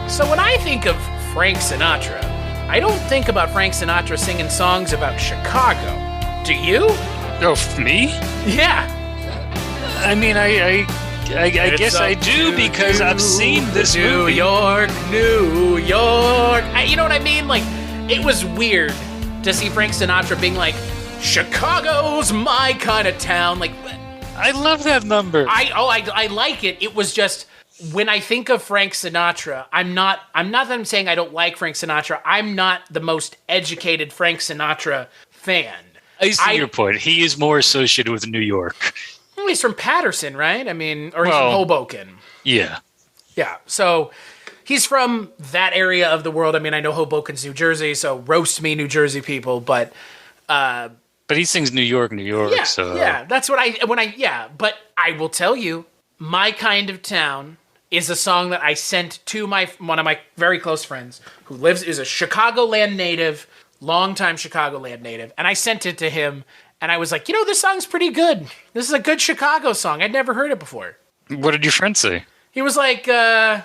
So when I think of Frank Sinatra, I don't think about Frank Sinatra singing songs about Chicago. Do you? Oh, me? Yeah. I mean, I guess I do because I've seen this movie. New York. You know what I mean? Like, it was weird to see Frank Sinatra being like, Chicago's my kind of town. Like, I love that number. I like it. It was just, when I think of Frank Sinatra, I'm not that I'm saying I don't like Frank Sinatra. I'm not the most educated Frank Sinatra fan. I see your point. He is more associated with New York. He's from Patterson, right? I mean, or he's from Hoboken. Yeah. Yeah. So he's from that area of the world. I mean, I know Hoboken's New Jersey, so roast me, New Jersey people, but he sings New York, yeah, so yeah, that's what but I will tell you, My Kind of Town is a song that I sent to one of my very close friends who is a Chicagoland native, longtime Chicagoland native, and I sent it to him, and I was like, this song's pretty good. This is a good Chicago song. I'd never heard it before. What did your friend say? He was like, that's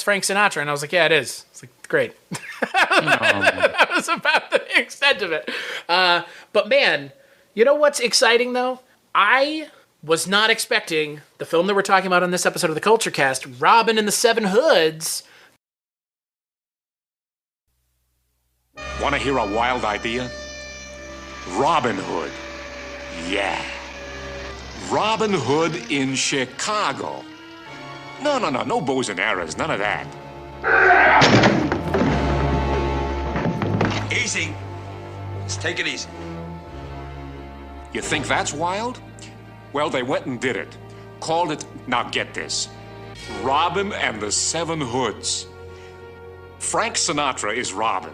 Frank Sinatra, and I was like, yeah, it is. It's like, great. That was about the extent of it. But man, you know what's exciting though? I was not expecting the film that we're talking about on this episode of the Kulturecast, Robin and the Seven Hoods. Want to hear a wild idea? Robin Hood. Yeah. Robin Hood in Chicago. No bows and arrows, none of that. Easy. Let's take it easy. You think that's wild? Well, they went and did it. Called it, now get this, Robin and the Seven Hoods. Frank Sinatra is Robin.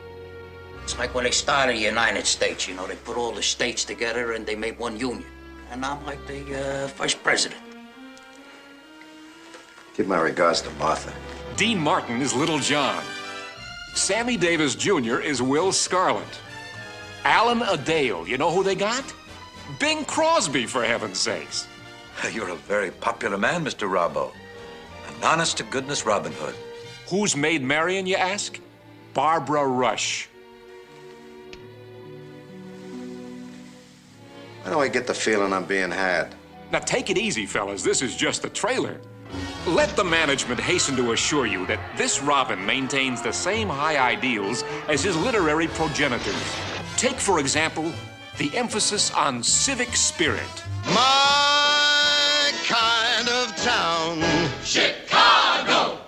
It's like when they started the United States, they put all the states together and they made one union. And I'm like the first president. Give my regards to Martha. Dean Martin is Little John. Sammy Davis Jr. is Will Scarlet. Alan Adale, you know who they got? Bing Crosby, for heaven's sakes. You're a very popular man, Mr. Robbo. An honest-to-goodness Robin Hood. Who's Maid Marian, you ask? Barbara Rush. Why do I get the feeling I'm being had? Now take it easy, fellas. This is just a trailer. Let the management hasten to assure you that this Robin maintains the same high ideals as his literary progenitors. Take, for example, the emphasis on civic spirit. My kind of town, Chicago.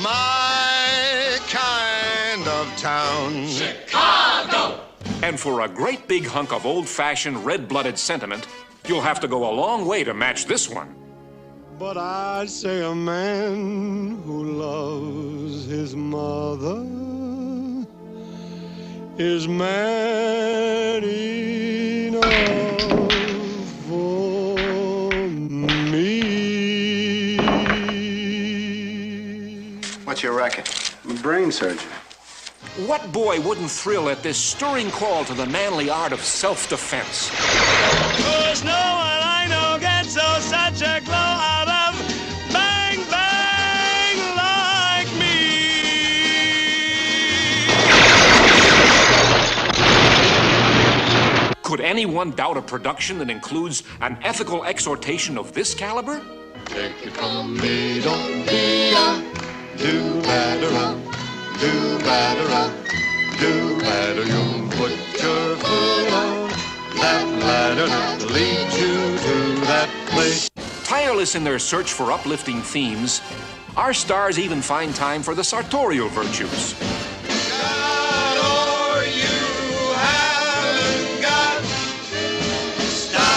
my kind of town. Chicago. And for a great big hunk of old-fashioned, red-blooded sentiment, you'll have to go a long way to match this one. But I'd say a man who loves his mother is man enough for me. What's your racket? I'm a brain surgeon. What boy wouldn't thrill at this stirring call to the manly art of self-defense? 'Cause no one I know gets such a glow out of bang, bang like me. Could anyone doubt a production that includes an ethical exhortation of this caliber? Take it from me, don't be a do-batter, do-batter, do-batter. You put your foot on that ladder that leads you to that place. Tireless in their search for uplifting themes, our stars even find time for the sartorial virtues. Got or you haven't got style.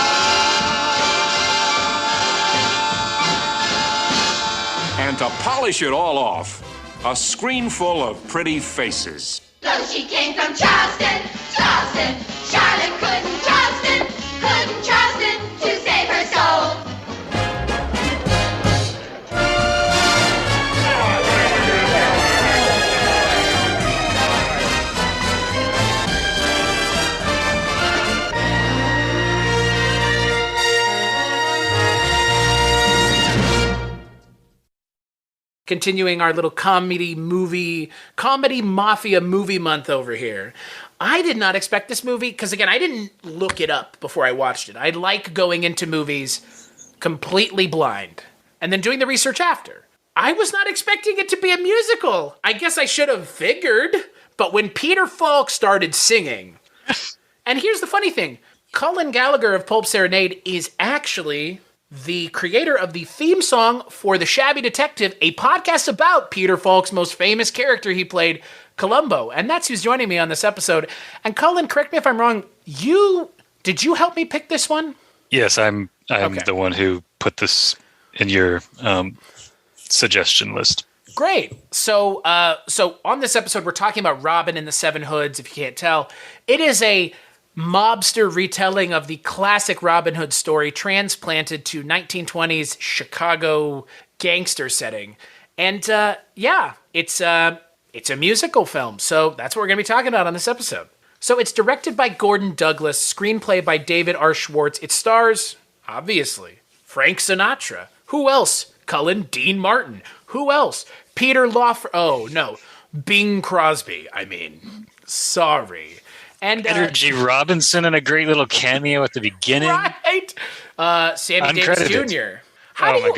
And to polish it all off, a screen full of pretty faces. So she came from Charleston, Charleston. Charlotte couldn't Charleston to save her soul. continuing our little comedy mafia movie month over here. I did not expect this movie because, again, I didn't look it up before I watched it. I like going into movies completely blind and then doing the research after. I was not expecting it to be a musical. I guess I should have figured, but when Peter Falk started singing, and here's the funny thing, Cullen Gallager of Pulp Serenade is actually the creator of the theme song for The Shabby Detective, a podcast about Peter Falk's most famous character he played, Columbo. And that's who's joining me on this episode. And Cullen, correct me if I'm wrong, did you help me pick this one? Yes, I'm Okay. the one who put this in your suggestion list. Great. So on this episode, we're talking about Robin and the Seven Hoods, if you can't tell. It is a mobster retelling of the classic Robin Hood story transplanted to 1920s Chicago gangster setting. And it's a musical film. So that's what we're going to be talking about on this episode. So it's directed by Gordon Douglas, screenplay by David R. Schwartz. It stars, obviously, Frank Sinatra. Who else? Cullen Dean Martin. Who else? Peter Lawford. Oh, no. Bing Crosby. Sorry. And Edward G. Robinson in a great little cameo at the beginning. Right. Sammy Davis Jr. How do you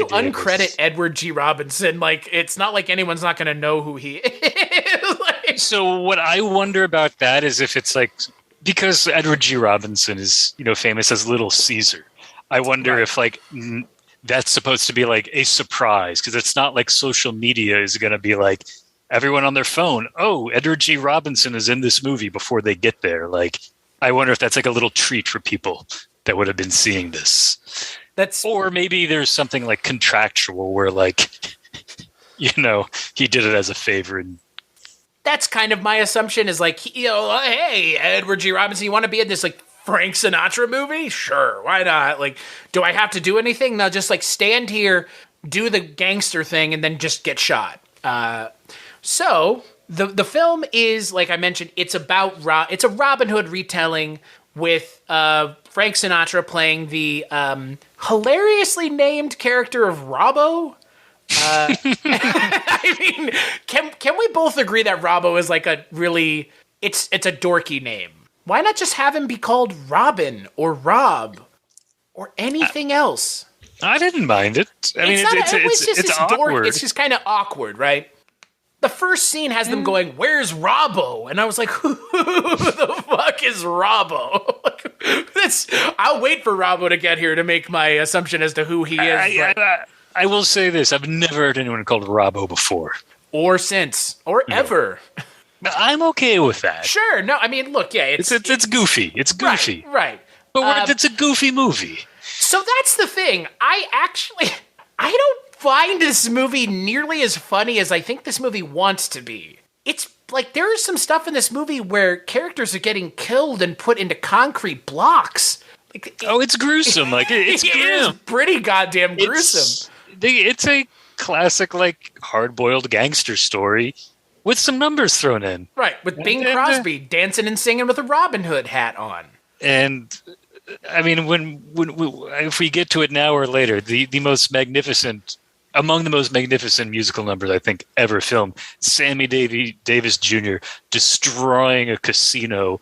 uncredit Edward G. Robinson? Like, it's not like anyone's not going to know who he is. So what I wonder about that is if it's like, because Edward G. Robinson is, famous as Little Caesar. I wonder if that's supposed to be like a surprise, because it's not like social media is going to be like everyone on their phone. Oh, Edward G. Robinson is in this movie before they get there. Like, I wonder if that's like a little treat for people that would have been seeing this. Or maybe there's something like contractual where like, he did it as a favor. And that's kind of my assumption is like, hey, Edward G. Robinson, you want to be in this like Frank Sinatra movie? Sure, why not? Like, do I have to do anything? No, just like stand here, do the gangster thing, and then just get shot. So the film is, like I mentioned, it's a Robin Hood retelling with Frank Sinatra playing the hilariously named character of Robbo. Can we both agree that Robbo is like it's a dorky name? Why not just have him be called Robin or Rob or anything else? I didn't mind it. It's awkward. It's just kind of awkward, right? The first scene has them going, "Where's Robbo?" And I was like, "Who the fuck is Robbo?" I'll wait for Robbo to get here to make my assumption as to who he is. I will say this: I've never heard anyone called Robbo before, or since, or ever. I'm okay with that. Sure. No, look, yeah, it's goofy. It's goofy, right? But it's a goofy movie. So that's the thing. I don't find this movie nearly as funny as I think this movie wants to be. It's like there is some stuff in this movie where characters are getting killed and put into concrete blocks. It's gruesome. Like it's it is pretty goddamn gruesome. It's a classic like hard-boiled gangster story with some numbers thrown in. Right, with Bing Crosby dancing and singing with a Robin Hood hat on. And when if we get to it now or later, among the most magnificent musical numbers I think ever filmed, Sammy Davis Jr. destroying a casino,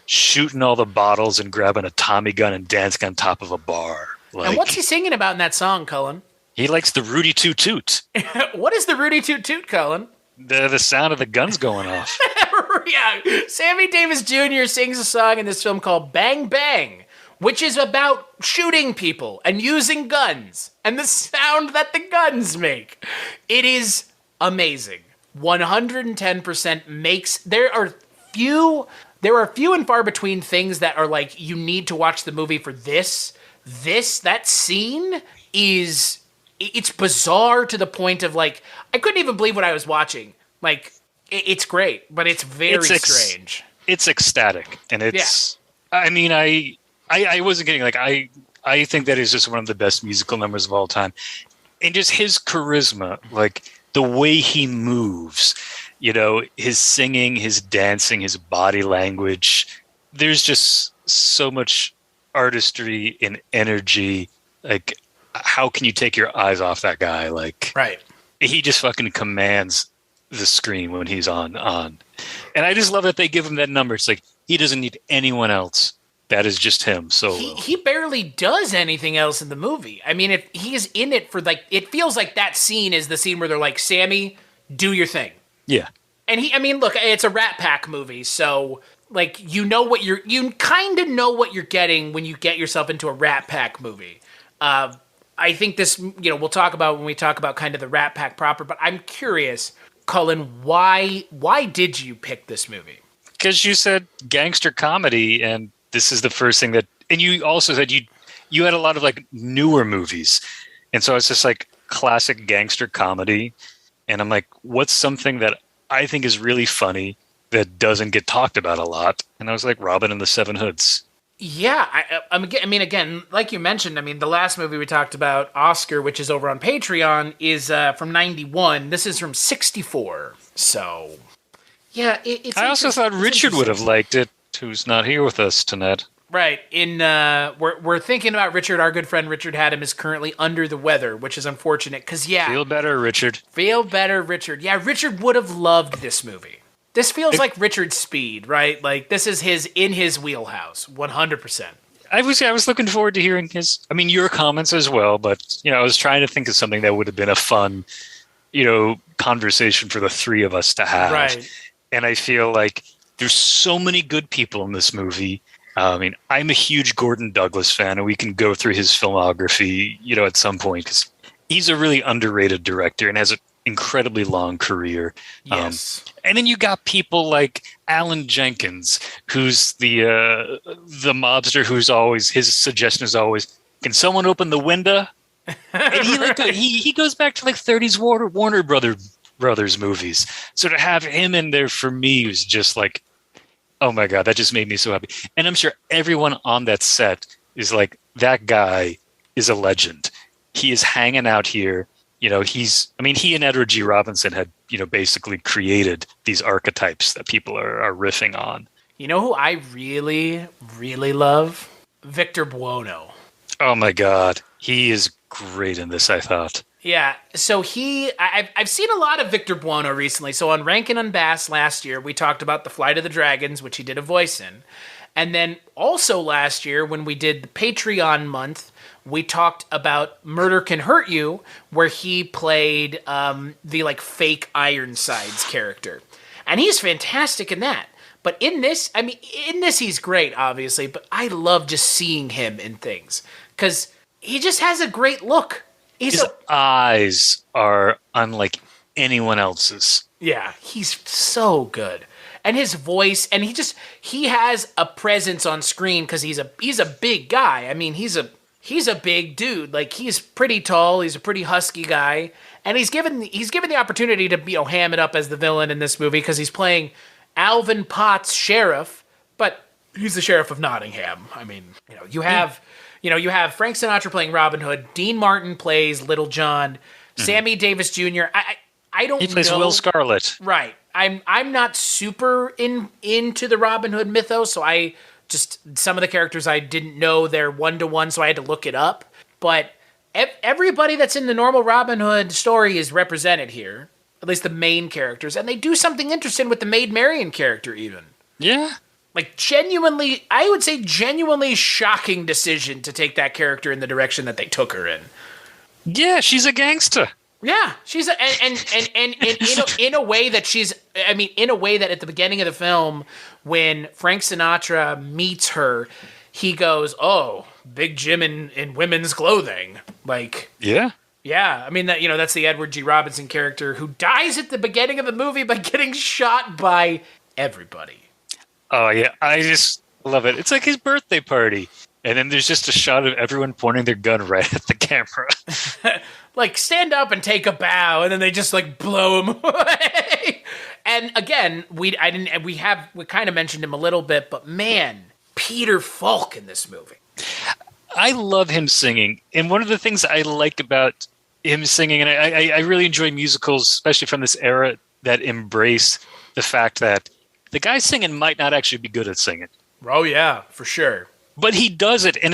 shooting all the bottles and grabbing a Tommy gun and dancing on top of a bar. And what's he singing about in that song, Cullen? He likes the Rudy Toot Toot. What is the Rudy Toot Toot, Cullen? The sound of the guns going off. Yeah, Sammy Davis Jr. sings a song in this film called Bang Bang, which is about shooting people and using guns and the sound that the guns make. It is amazing. 110% makes... There are few and far between things that are like, you need to watch the movie for this. That scene is... It's bizarre to the point of like, I couldn't even believe what I was watching. Like, it's great, but it's very strange. It's ecstatic. And it's... Yeah. I wasn't kidding. Like, I think that is just one of the best musical numbers of all time. And just his charisma, like the way he moves, his singing, his dancing, his body language. There's just so much artistry and energy. Like, how can you take your eyes off that guy? Like, Right. he just fucking commands the screen when he's on. And I just love that they give him that number. It's like, he doesn't need anyone else. That is just him. So He barely does anything else in the movie. I mean, if he's in it for like, it feels like that scene is the scene where they're like, Sammy, do your thing. yeah. And look, it's a Rat Pack movie, so like you kind of know what you're getting when you get yourself into a Rat Pack movie. I think this, we'll talk about when we talk about kind of the Rat Pack proper. But I'm curious, Cullen, why did you pick this movie? Because you said gangster comedy, and this is the first thing that, and you also said you had a lot of like newer movies, and so it's just like classic gangster comedy, and I'm like, what's something that I think is really funny that doesn't get talked about a lot? And I was like, Robin and the Seven Hoods. Yeah, I mean, again, like you mentioned, the last movie we talked about, Oscar, which is over on Patreon, is from 91. This is from 64. So, yeah, it's. I also thought Richard would have liked it, who's not here with us tonight. Right. We're thinking about Richard. Our good friend Richard Haddam is currently under the weather, which is unfortunate because, yeah. Feel better, Richard. Feel better, Richard. Yeah, Richard would have loved this movie. This feels like Richard's speed, right? Like, this is in his wheelhouse, 100%. I was looking forward to hearing your comments as well, but, I was trying to think of something that would have been a fun, conversation for the three of us to have. Right. And I feel like there's so many good people in this movie. I'm a huge Gordon Douglas fan, and we can go through his filmography, at some point, because he's a really underrated director and has an incredibly long career. Yes. And then you got people like Alan Jenkins, who's the mobster who's always, his suggestion is always, can someone open the window? And he goes back to like 30s Warner Brothers movies. So to have him in there for me was just like, oh my God, that just made me so happy. And I'm sure everyone on that set is like, that guy is a legend. He is hanging out here. He and Edward G. Robinson had, basically created these archetypes that people are riffing on. You know who I really, really love? Victor Buono. Oh my God. He is great in this, I thought. Yeah, so I've seen a lot of Victor Buono recently. So on Rankin' Unbassed last year, we talked about The Flight of the Dragons, which he did a voice in. And then also last year, when we did the Patreon month, we talked about Murder Can Hurt You, where he played the like fake Ironsides character. And he's fantastic in that. But in this he's great, obviously, but I love just seeing him in things. Because he just has a great look. His eyes are unlike anyone else's. Yeah, he's so good. And his voice, and he has a presence on screen because he's a big guy. He's a big dude. Like, he's pretty tall. He's a pretty husky guy, and he's given the opportunity to ham it up as the villain in this movie because he's playing Alvin Potts, sheriff, but he's the sheriff of Nottingham. You have Frank Sinatra playing Robin Hood. Dean Martin plays Little John. Sammy Davis Jr. I don't know. He plays Will Scarlet. Right. I'm not super into the Robin Hood mythos, so some of the characters I didn't know they're one-to-one, so I had to look it up. But everybody that's in the normal Robin Hood story is represented here, at least the main characters, and they do something interesting with the Maid Marian character even. Yeah. Like, I would say genuinely shocking decision to take that character in the direction that they took her in. Yeah, she's a gangster. Yeah, she's in a way that at the beginning of the film, when Frank Sinatra meets her, he goes, "Oh, Big Jim in women's clothing." Like, yeah. That's the Edward G. Robinson character who dies at the beginning of the movie by getting shot by everybody. Oh yeah, I just love it. It's like his birthday party. And then there's just a shot of everyone pointing their gun right at the camera. Like, stand up and take a bow, and then they just like blow him away. And again, we kind of mentioned him a little bit, but man, Peter Falk in this movie. I love him singing, and one of the things I like about him singing, and I really enjoy musicals, especially from this era, that embrace the fact that the guy singing might not actually be good at singing. Oh yeah, for sure. But he does it, and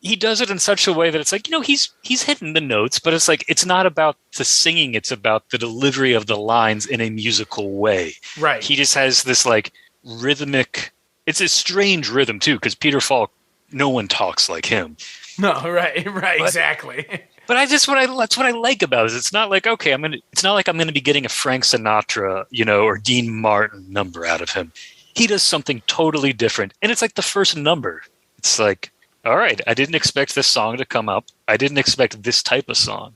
he does it in such a way that it's like, he's hitting the notes, but it's like, it's not about the singing. It's about the delivery of the lines in a musical way. Right. He just has this like rhythmic, it's a strange rhythm too, because Peter Falk, no one talks like him. No, right, exactly. But that's what I like about it. It's not like, okay, it's not like I'm going to be getting a Frank Sinatra, or Dean Martin number out of him. He does something totally different. And it's like the first number. It's like, all right, I didn't expect this song to come up. I didn't expect this type of song.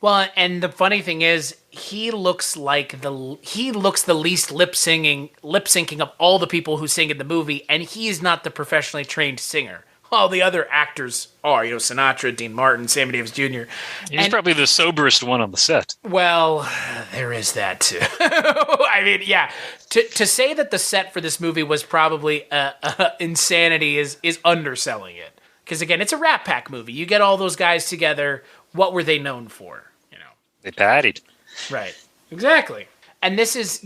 Well, and the funny thing is, he looks the least lip syncing of all the people who sing in the movie, and he's not the professionally trained singer. All the other actors are, Sinatra, Dean Martin, Sammy Davis Jr. He's probably the soberest one on the set. Well, there is that too. I mean, yeah. To say that the set for this movie was probably insanity is underselling it. Because again, it's a Rat Pack movie. You get all those guys together. What were they known for? They partied. Right. Exactly. And this is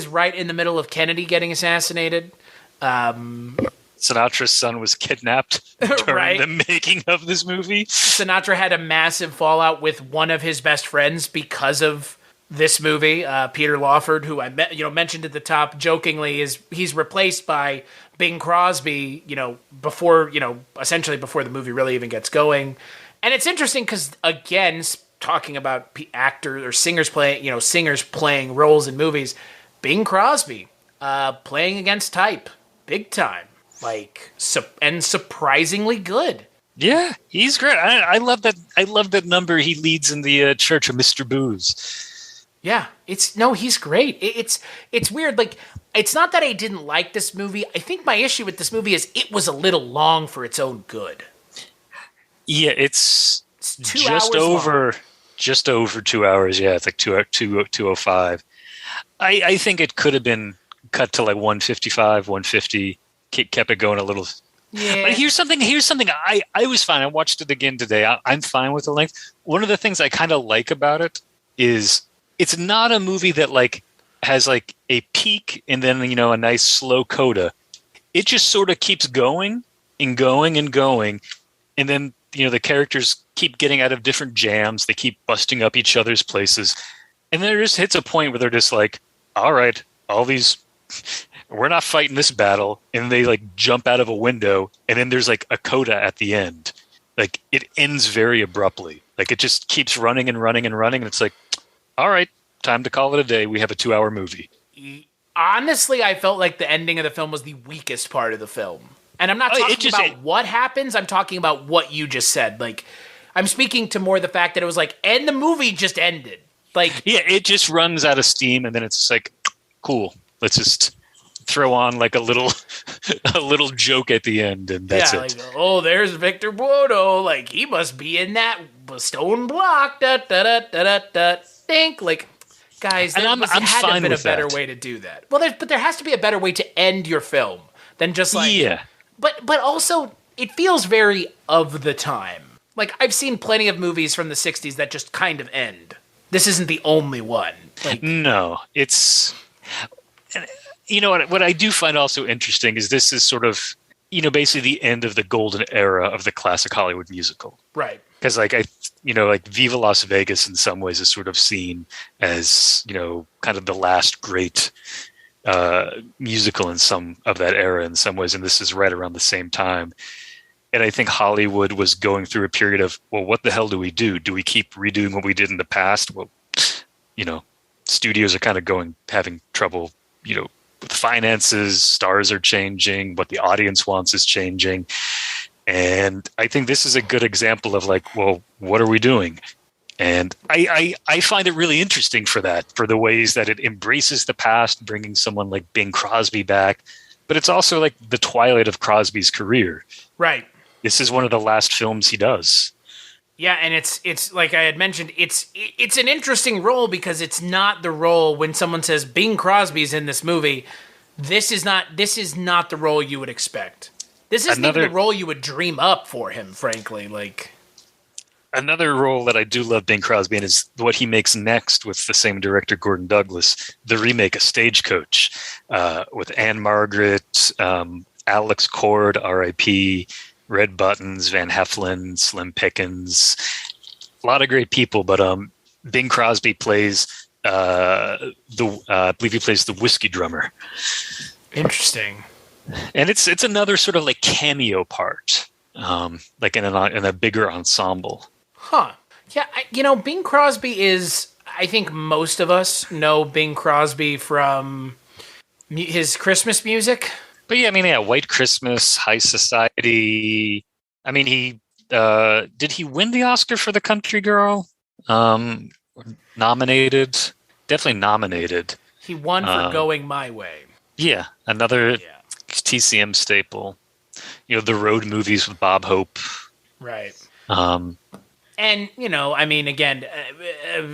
right in the middle of Kennedy getting assassinated. Sinatra's son was kidnapped during Right. the making of this movie. Sinatra had a massive fallout with one of his best friends because of this movie, Peter Lawford, who I mentioned at the top jokingly, he's replaced by Bing Crosby, essentially before the movie really even gets going. And it's interesting because, again, talking about actors or singers playing roles in movies, Bing Crosby playing against type, big time. And surprisingly good. Yeah, he's great. I love that. I love that number he leads in the Church of Mr. Booze. Yeah, he's great. It's weird. Like, it's not that I didn't like this movie. I think my issue with this movie is it was a little long for its own good. Yeah, it's just over 2 hours. Yeah, it's like 2:05. I think it could have been cut to like 1:55, 1:50. Kept it going a little. Yeah. But here's something I was fine. I watched it again today. I'm fine with the length. One of the things I kind of like about it is it's not a movie that like has like a peak and then a nice slow coda. It just sort of keeps going and going and going, and then the characters keep getting out of different jams. They keep busting up each other's places, and then it just hits a point where they're just like, all right, all these. We're not fighting this battle, and they like jump out of a window, and then there's like a coda at the end. Like it ends very abruptly. Like it just keeps running and running and running, and it's like, all right, time to call it a day. We have a 2-hour movie. Honestly, I felt like the ending of the film was the weakest part of the film. And I'm not talking about what happens, I'm talking about what you just said. Like, I'm speaking to more the fact that it was like, and the movie just ended. Like, yeah, it just runs out of steam, and then it's just like, cool, let's just throw on like a little joke at the end, and that's it. Like, oh, there's Victor Buono. Like, he must be in that stone block. Da da da da da da. Think like, guys, there had to have been a better way to do that. Well, but there has to be a better way to end your film than just like, yeah. But also, it feels very of the time. Like, I've seen plenty of movies from the '60s that just kind of end. This isn't the only one. Like, no, it's. What I do find also interesting is this is sort of, basically the end of the golden era of the classic Hollywood musical. Right. Because like Viva Las Vegas in some ways is sort of seen as, kind of the last great musical in some of that era in some ways. And this is right around the same time. And I think Hollywood was going through a period of, well, what the hell do we do? Do we keep redoing what we did in the past? Well, studios are kind of having trouble, with finances, stars are changing, what the audience wants is changing. And I think this is a good example of like, well, what are we doing? And I find it really interesting for the ways that it embraces the past, bringing someone like Bing Crosby back. But it's also like the twilight of Crosby's career. Right. This is one of the last films he does. Yeah, and it's like I had mentioned, it's an interesting role because it's not the role when someone says Bing Crosby's in this movie. This is not the role you would expect. This isn't even the role you would dream up for him, frankly. Like, another role that I do love Bing Crosby in is what he makes next with the same director, Gordon Douglas, the remake of Stagecoach, with Anne Margaret, Alex Cord, R.I.P., Red Buttons, Van Heflin, Slim Pickens, a lot of great people. But Bing Crosby plays I believe he plays the whiskey drummer. Interesting. And it's another sort of like cameo part, like in a bigger ensemble. Huh. Yeah, Bing Crosby is, I think most of us know Bing Crosby from his Christmas music. But yeah, White Christmas, High Society. I mean, did he win the Oscar for The Country Girl? Nominated. Definitely nominated. He won for Going My Way. Yeah, another TCM staple. The road movies with Bob Hope. Right. And, again,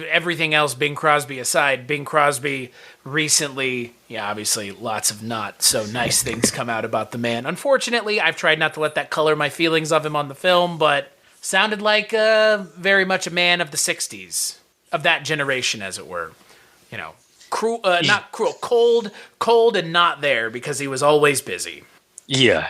everything else, Bing Crosby aside, Bing Crosby recently, obviously lots of not so nice things come out about the man. Unfortunately, I've tried not to let that color my feelings of him on the film, but sounded like very much a man of the 60s, of that generation, as it were. Cruel, not cruel, cold and not there because he was always busy. Yeah,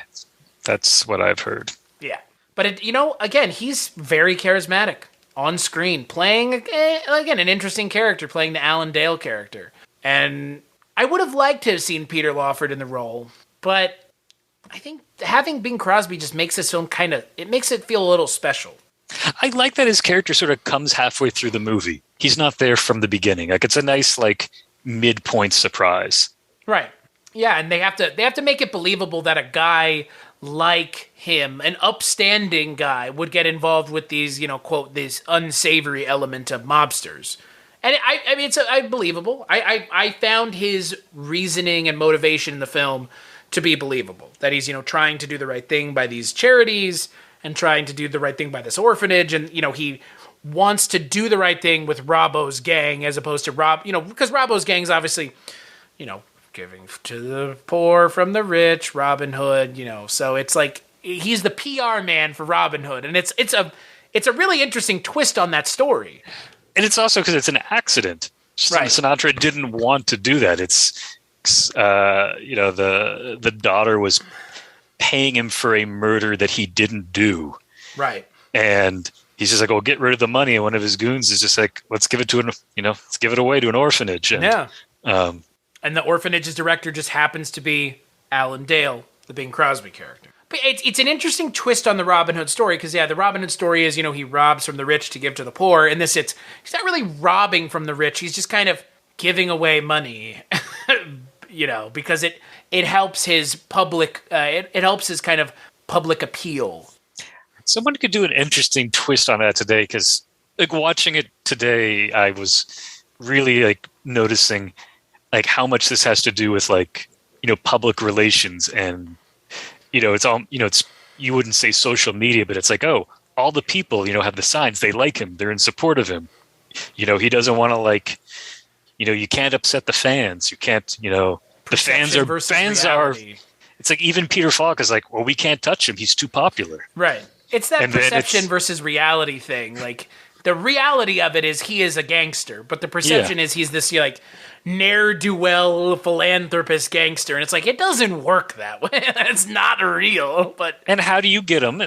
that's what I've heard. Yeah. But, again, he's very charismatic on screen, playing, again, an interesting character, playing the Alan Dale character. And I would have liked to have seen Peter Lawford in the role, but I think having Bing Crosby just makes this film it makes it feel a little special. I like that his character sort of comes halfway through the movie. He's not there from the beginning. Like, it's a nice, midpoint surprise. Right. Yeah, and they have to make it believable that a guy like him, an upstanding guy, would get involved with these, quote, this unsavory element of mobsters. And it's believable. I found his reasoning and motivation in the film to be believable. That he's, trying to do the right thing by these charities and trying to do the right thing by this orphanage. And, he wants to do the right thing with Robbo's gang as opposed to because Robbo's gang's obviously, giving to the poor from the rich, Robin Hood, so it's like he's the PR man for Robin Hood, and it's a really interesting twist on that story. And it's also because it's an accident. Right. Sinatra didn't want to do that. It's the daughter was paying him for a murder that he didn't do. Right. And he's just like, "Oh, get rid of the money." And one of his goons is just like, "Let's give it to let's give it away to an orphanage." And, and the orphanage's director just happens to be Alan Dale, the Bing Crosby character. But it's an interesting twist on the Robin Hood story, because, the Robin Hood story is, he robs from the rich to give to the poor. In this, he's not really robbing from the rich. He's just kind of giving away money, because it helps his public, it helps his kind of public appeal. Someone could do an interesting twist on that today, because, watching it today, I was really, noticing how much this has to do with public relations, and it's all it's, you wouldn't say social media, but it's all the people have the signs, they like him, they're in support of him, he doesn't want to you can't upset the fans, you can't the fans are it's even Peter Falk is well, we can't touch him, he's too popular. Right. It's that perception versus reality thing. The reality of it is he is a gangster, but the perception is he's this ne'er-do-well philanthropist gangster, and it's it doesn't work that way. It's not real. And how do you get him?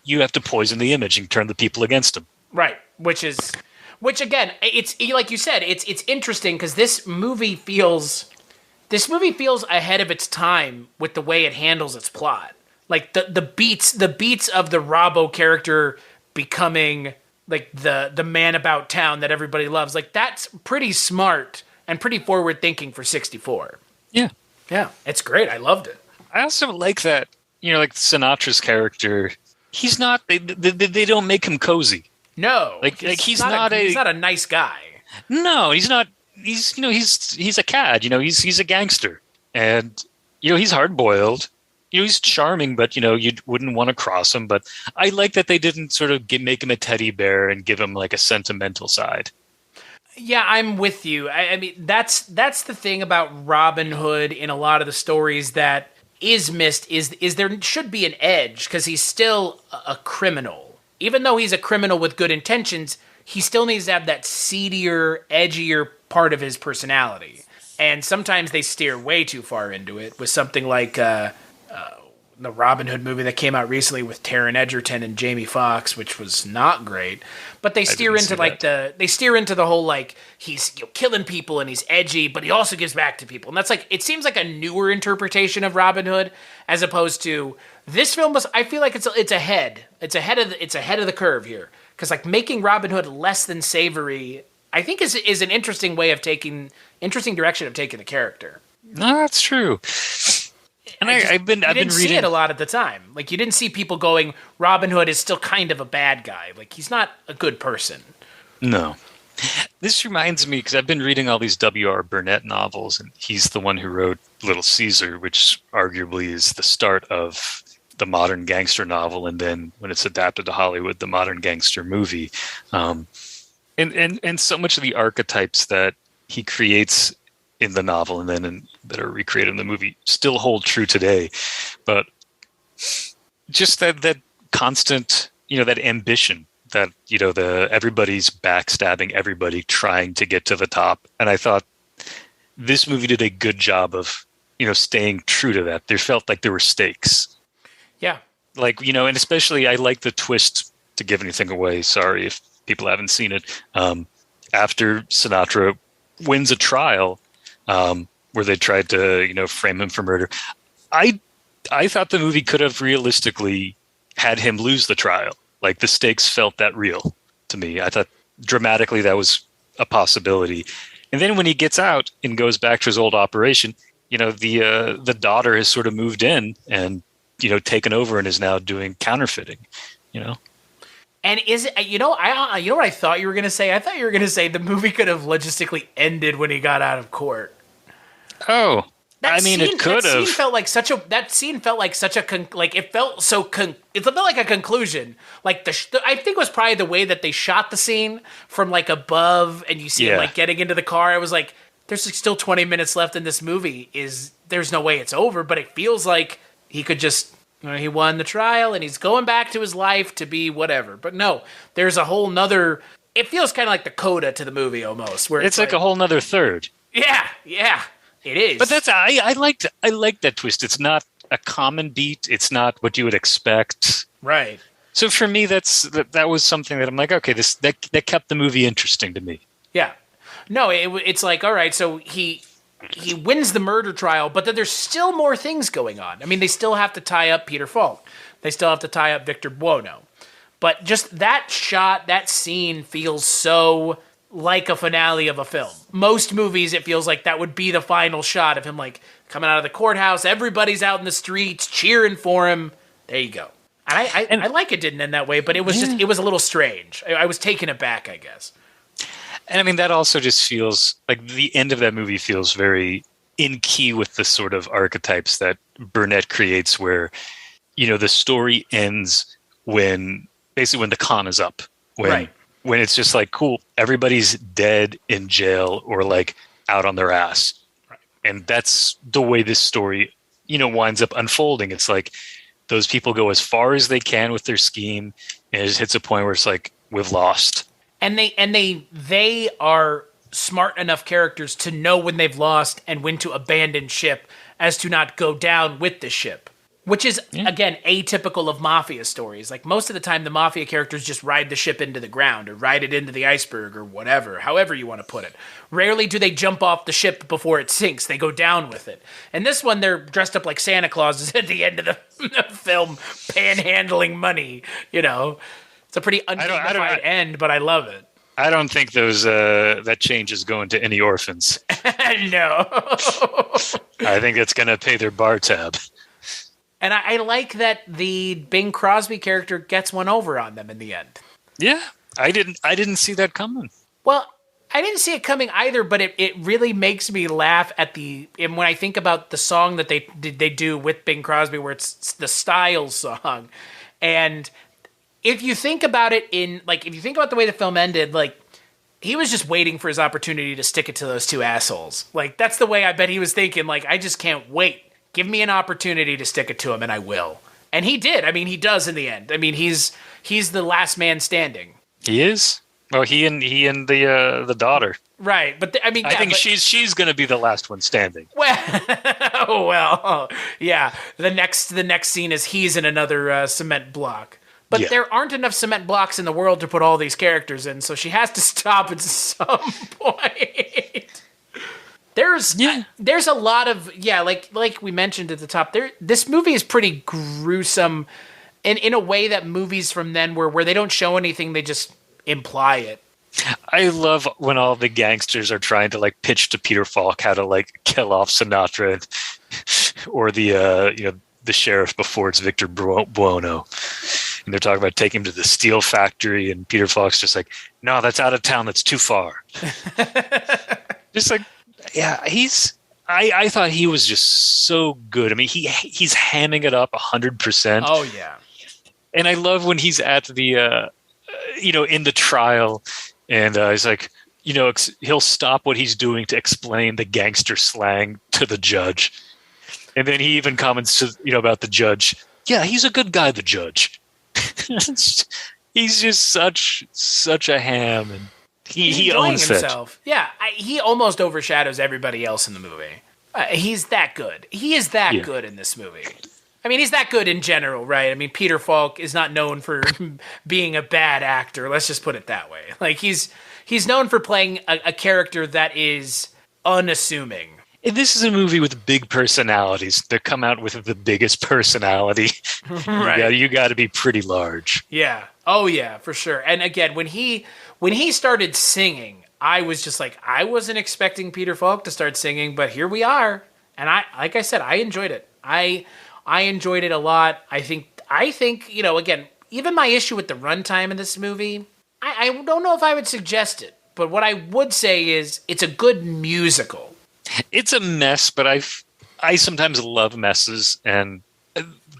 You have to poison the image and turn the people against him. Right, which again, it's like you said, it's interesting because this movie feels ahead of its time with the way it handles its plot. The beats of the Robbo character becoming the man about town that everybody loves. That's pretty smart and pretty forward thinking for 64. Yeah. Yeah. It's great. I loved it. I also like that, Sinatra's character, he's not, they don't make him cozy. No. He's not a nice guy. No, he's not. He's a cad, he's a gangster. And, he's hard boiled. He's charming, but, you wouldn't want to cross him. But I like that they didn't sort of make him a teddy bear and give him a sentimental side. Yeah, I'm with you. I mean, that's the thing about Robin Hood in a lot of the stories that is missed is there should be an edge, because he's still a criminal. Even though he's a criminal with good intentions, he still needs to have that seedier, edgier part of his personality. And sometimes they steer way too far into it with something like the Robin Hood movie that came out recently with Taron Egerton and Jamie Foxx, which was not great. But they steer into like the whole like he's killing people and he's edgy, but he also gives back to people. And that's like it seems like a newer interpretation of Robin Hood as opposed to this film was. I feel like it's ahead. It's ahead of the curve here because like making Robin Hood less than savory, I think is an interesting direction of taking the character. No, that's true. And I've been reading see it a lot at the time. Like you didn't see people going, Robin Hood is still kind of a bad guy. Like he's not a good person. No. This reminds me because I've been reading all these W.R. Burnett novels, and he's the one who wrote Little Caesar, which arguably is the start of the modern gangster novel, and then when it's adapted to Hollywood, the modern gangster movie. And so much of the archetypes that he creates in the novel and then that are recreated in the movie still hold true today. But just that constant, that ambition that, everybody's backstabbing everybody trying to get to the top. And I thought this movie did a good job of, staying true to that. There felt like there were stakes. Yeah. Like, and especially I like the twist, to give anything away. Sorry if people haven't seen it. After Sinatra wins a trial, where they tried to, frame him for murder. I thought the movie could have realistically had him lose the trial. Like the stakes felt that real to me. I thought dramatically that was a possibility. And then when he gets out and goes back to his old operation, the daughter has sort of moved in and, taken over and is now doing counterfeiting, And is it, what I thought you were going to say? I thought you were going to say the movie could have logistically ended when he got out of court. Oh, it could have. That scene felt like such a. It felt like a conclusion. Like I think it was probably the way that they shot the scene from like above, and you see him like getting into the car. I was like, there's still 20 minutes left in this movie. There's no way it's over, but it feels like he could just. He won the trial, and he's going back to his life to be whatever. But no, there's a whole nother. It feels kind of like the coda to the movie almost, where it's like a whole nother third. Yeah, it is. But that's I like that twist. It's not a common beat. It's not what you would expect. Right. So for me, that was something that I'm like, okay, that kept the movie interesting to me. Yeah. No, it's like, all right, so he wins the murder trial, but then there's still more things going on. I mean, they still have to tie up Peter Falk. They still have to tie up Victor Buono. But just that scene feels so like a finale of a film. Most movies, it feels like that would be the final shot of him, like, coming out of the courthouse. Everybody's out in the streets cheering for him. There you go. And I like it didn't end that way, but it was it was a little strange. I was taken aback, I guess. And I mean, that also just feels like the end of that movie feels very in key with the sort of archetypes that Burnett creates where, the story ends when the con is up. When it's just like, cool, everybody's dead in jail or like out on their ass. Right. And that's the way this story, winds up unfolding. It's like those people go as far as they can with their scheme and it just hits a point where it's like, we've lost. And they are smart enough characters to know when they've lost and when to abandon ship as to not go down with the ship. Which is, again, atypical of Mafia stories. Like, most of the time, the Mafia characters just ride the ship into the ground or ride it into the iceberg or whatever, however you want to put it. Rarely do they jump off the ship before it sinks. They go down with it. And this one, they're dressed up like Santa Clauses at the end of the film, panhandling money, It's a pretty undignified end, but I love it. I don't think that change is going to any orphans. No. I think it's going to pay their bar tab. And I like that the Bing Crosby character gets one over on them in the end. Yeah, I didn't see that coming. Well, I didn't see it coming either, but it really makes me laugh and when I think about the song that they do with Bing Crosby, where it's the Styles song. And if you think about it if you think about the way the film ended, like, he was just waiting for his opportunity to stick it to those two assholes. Like, that's the way I bet he was thinking, like, I just can't wait. Give me an opportunity to stick it to him, and I will. And he did. I mean, he does in the end. I mean, he's the last man standing. He is. Oh, he and the daughter. Right, but I mean, I think she's going to be the last one standing. Well, yeah. The next scene is he's in another cement block. But there aren't enough cement blocks in the world to put all these characters in, so she has to stop at some point. There's a lot of like we mentioned at the top. This movie is pretty gruesome, in a way that movies from then were, where they don't show anything, they just imply it. I love when all the gangsters are trying to like pitch to Peter Falk how to like kill off Sinatra, or the sheriff before it's Victor Buono, and they're talking about taking him to the steel factory, and Peter Falk's just like, no, that's out of town, that's too far. Just like, yeah, I thought he was just so good. I mean, he's hamming it up 100%. Oh yeah, and I love when he's at the in the trial. And he's like, he'll stop what he's doing to explain the gangster slang to the judge. And then he even comments to, about the judge. Yeah, he's a good guy, the judge. He's just such a ham. And he owns himself. Yeah, he almost overshadows everybody else in the movie. He's that good. He is that good in this movie. I mean, he's that good in general, right? I mean, Peter Falk is not known for being a bad actor. Let's just put it that way. Like, he's known for playing a character that is unassuming. And this is a movie with big personalities. They come out with the biggest personality. Right. You got to be pretty large. Yeah. Oh, yeah, for sure. And again, when he started singing, I was just like, I wasn't expecting Peter Falk to start singing, but here we are. And like I said, I enjoyed it. I enjoyed it a lot. I think, again, even my issue with the runtime in this movie, I don't know if I would suggest it, but what I would say is it's a good musical. It's a mess, but I sometimes love messes, and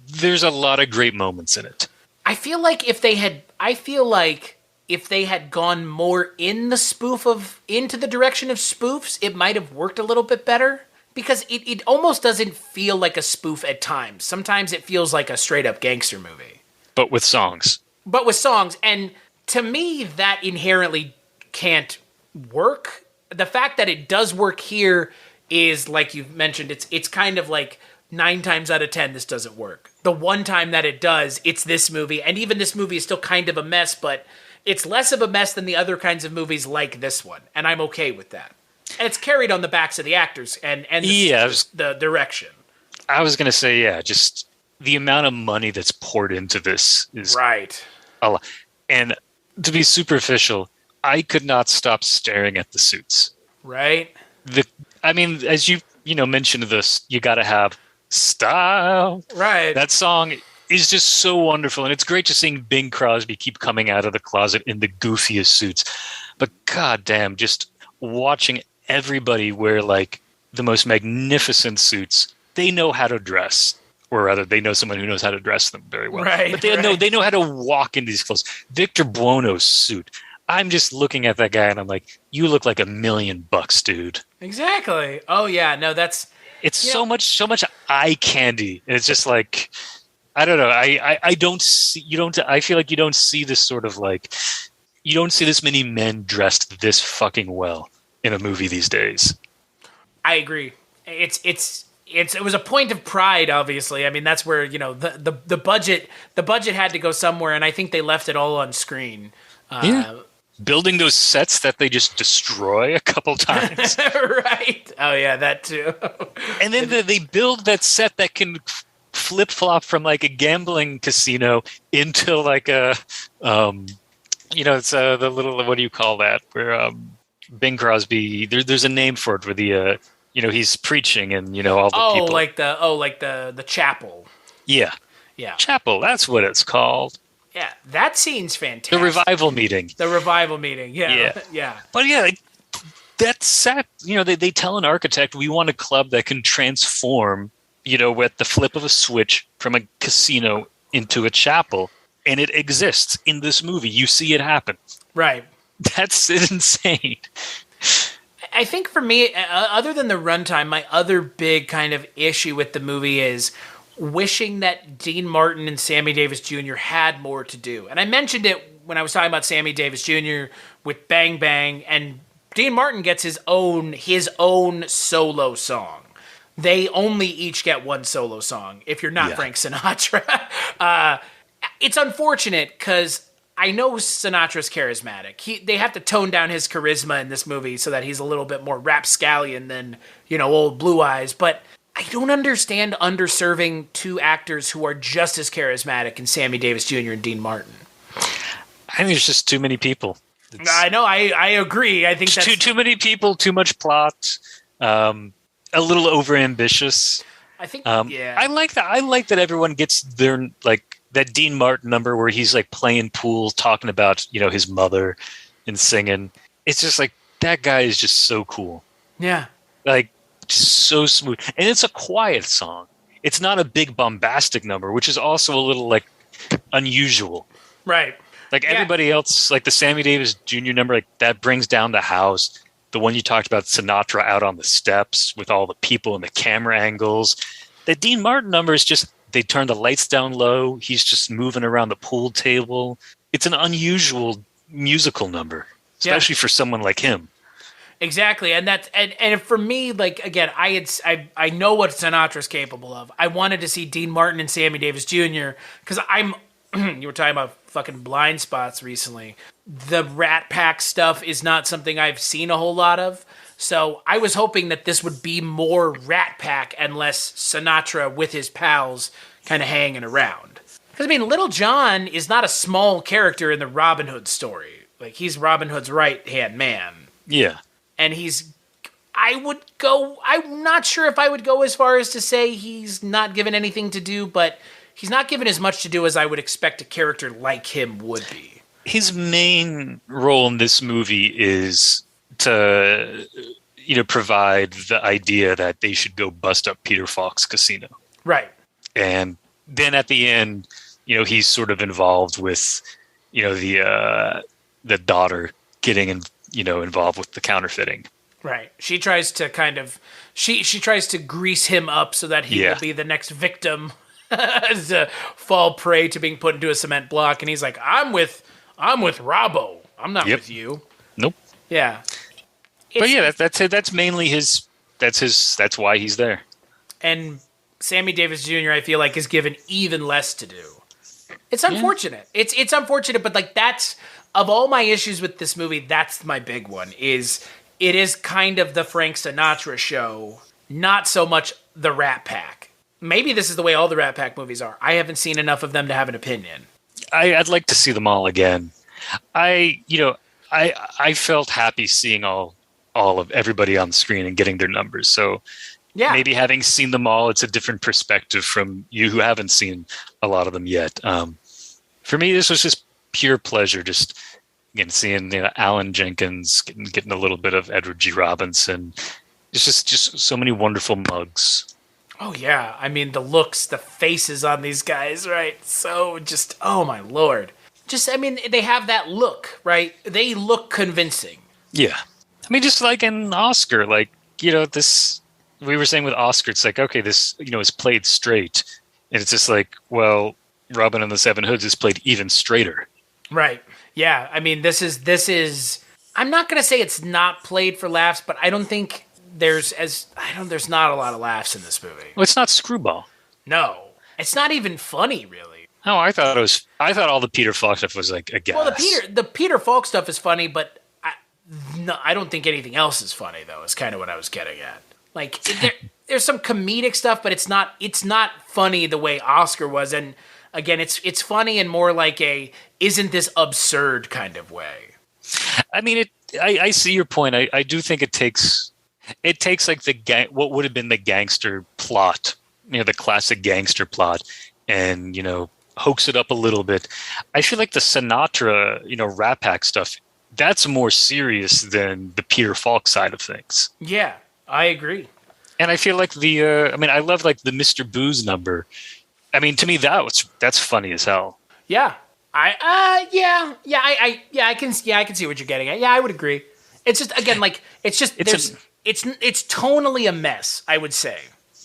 there's a lot of great moments in it. I feel like if they had gone more into the direction of spoofs, it might have worked a little bit better. Because it almost doesn't feel like a spoof at times. Sometimes it feels like a straight-up gangster movie. But with songs. And to me, that inherently can't work. The fact that it does work here is, like you've mentioned, it's kind of like 9 times out of 10 this doesn't work. The one time that it does, it's this movie. And even this movie is still kind of a mess, but it's less of a mess than the other kinds of movies like this one. And I'm okay with that. And it's carried on the backs of the actors and the direction. I was going to say, just the amount of money that's poured into this is right. A lot. And to be superficial, I could not stop staring at the suits. Right. As you mentioned this, you got to have style. Right. That song is just so wonderful. And it's great to see Bing Crosby keep coming out of the closet in the goofiest suits. But goddamn, just watching everybody wear like the most magnificent suits. They know how to dress, or rather, they know someone who knows how to dress them very well. Right, but they know how to walk in these clothes. Victor Buono's suit. I'm just looking at that guy and I'm like, you look like $1 million, dude. Exactly. Oh yeah, no, it's so much eye candy. And it's just like, I don't know. I feel like you don't see this sort of like, you don't see this many men dressed this fucking well in a movie these days. I agree. It was a point of pride, obviously. I mean, that's where, the budget had to go somewhere, and I think they left it all on screen. Building those sets that they just destroy a couple times. Right. Oh yeah, that too. And then they build that set that can flip-flop from like a gambling casino into like a it's the little, what do you call that, where Bing Crosby, there's a name for it, where the he's preaching and all the people. like the chapel. Yeah. Chapel, that's what it's called. Yeah, that scene's fantastic. The revival meeting. Yeah. But yeah, that set, they tell an architect, we want a club that can transform, with the flip of a switch from a casino into a chapel. And it exists in this movie. You see it happen. Right. That's insane. I think for me, other than the runtime, my other big kind of issue with the movie is wishing that Dean Martin and Sammy Davis Jr. had more to do. And I mentioned it when I was talking about Sammy Davis Jr. with Bang Bang, and Dean Martin gets his own solo song. They only each get one solo song if you're not Frank Sinatra. It's unfortunate because I know Sinatra's charismatic. They have to tone down his charisma in this movie so that he's a little bit more rapscallion than, old Blue Eyes. But I don't understand underserving two actors who are just as charismatic in Sammy Davis Jr. and Dean Martin. I think there's just too many people. I know. I agree. I think that's too many people, too much plot, a little overambitious. I think. I like that. I like that everyone gets their that Dean Martin number where he's playing pool, talking about his mother, and singing. It's just that guy is just so cool. Yeah. Just so smooth, and it's a quiet song. It's not a big bombastic number, which is also a little unusual. Right. Everybody else, the Sammy Davis Jr. number, that brings down the house. The one you talked about, Sinatra out on the steps with all the people and the camera angles. The Dean Martin number is just, they turn the lights down low. He's just moving around the pool table. It's an unusual musical number, especially for someone like him. Exactly, and that's and for me, again, I know what Sinatra's capable of. I wanted to see Dean Martin and Sammy Davis Jr. because you were talking about fucking Blind Spots recently. The Rat Pack stuff is not something I've seen a whole lot of, so I was hoping that this would be more Rat Pack and less Sinatra with his pals kind of hanging around. Because Little John is not a small character in the Robin Hood story. He's Robin Hood's right-hand man. Yeah. And I'm not sure if I would go as far as to say he's not given anything to do, but he's not given as much to do as I would expect a character like him would be. His main role in this movie is to, provide the idea that they should go bust up Peter Falk's casino. Right. And then at the end, he's sort of involved with, the daughter getting involved with the counterfeiting. Right. She tries to she tries to grease him up so that he will be the next victim to fall prey to being put into a cement block. And he's like, I'm with Robbo. I'm not with you. Nope. Yeah. But that's it. That's mainly that's why he's there. And Sammy Davis Jr., I feel is given even less to do. It's unfortunate. Yeah. It's unfortunate, but that's, of all my issues with this movie, that's my big one, is it is kind of the Frank Sinatra show, not so much the Rat Pack. Maybe this is the way all the Rat Pack movies are. I haven't seen enough of them to have an opinion. I'd like to see them all again. I felt happy seeing all of everybody on the screen and getting their numbers. So maybe having seen them all, it's a different perspective from you who haven't seen a lot of them yet. For me, this was just pure pleasure, just again seeing Alan Jenkins, getting a little bit of Edward G. Robinson. It's just so many wonderful mugs. Oh yeah, the looks, the faces on these guys, right? So just, oh my lord, just they have that look, right? They look convincing. Yeah, just like in Oscar, this. We were saying with Oscar, it's okay, this is played straight, and it's just well, Robin and the Seven Hoods is played even straighter. Right. Yeah. This is. I'm not gonna say it's not played for laughs, but I don't think there's not a lot of laughs in this movie. Well, it's not Screwball. No, it's not even funny, really. Oh, I thought all the Peter Falk stuff was a gas. Well, the Peter Falk stuff is funny, but I don't think anything else is funny though. Is kind of what I was getting at. There's some comedic stuff, but it's not funny the way Oscar was. And again, it's funny in more isn't this absurd kind of way. I see your point. I do think it takes what would have been the gangster plot, the classic gangster plot, and hoax it up a little bit. I feel like the Sinatra, Rat Pack stuff, that's more serious than the Peter Falk side of things. Yeah. I agree. And I feel like I love the Mr. Booze number. To me that's funny as hell. Yeah. I can see what you're getting at. Yeah, I would agree. It's just again it's tonally a mess, I would say.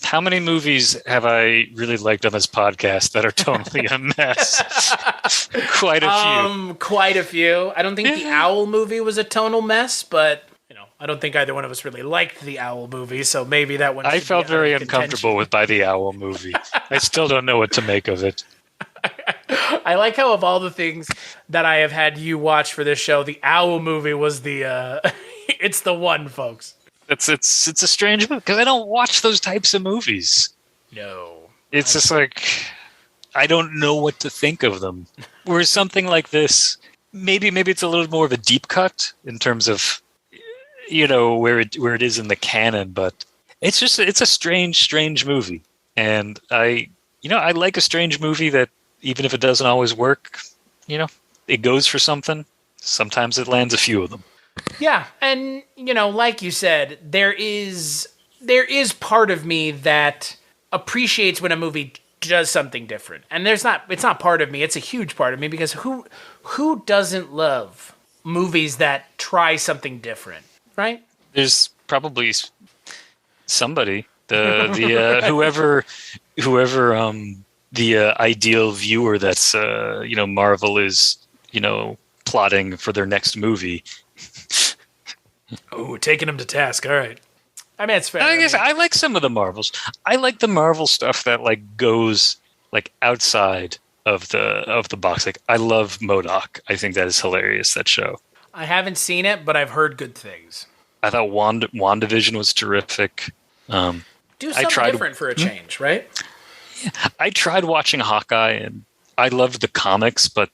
How many movies have I really liked on this podcast that are totally a mess? Quite a few. Quite a few. I don't think the Owl movie was a tonal mess, but I don't think either one of us really liked the Owl movie, so maybe that one. I felt very uncomfortable with By the Owl movie. I still don't know what to make of it. I like how of all the things that I have had you watch for this show, the Owl movie was the it's the one, folks. It's a strange movie because I don't watch those types of movies. No. It's just like I don't know what to think of them. Whereas something like this, maybe it's a little more of a deep cut in terms of where it is in the canon, but it's a strange movie. And I like a strange movie that even if it doesn't always work, it goes for something. Sometimes it lands a few of them. Yeah, and like you said, there is part of me that appreciates when a movie does something different. And it's not part of me, it's a huge part of me, because who doesn't love movies that try something different, right? There's probably somebody, whoever the ideal viewer that's Marvel is plotting for their next movie. Oh, taking him to task. All right. I mean, it's fair. I guess I like some of the Marvels. I like the Marvel stuff that goes outside of the box. I love MODOK. I think that is hilarious, that show. I haven't seen it, but I've heard good things. I thought WandaVision was terrific. Do something different for a change, right? Yeah. I tried watching Hawkeye, and I loved the comics, but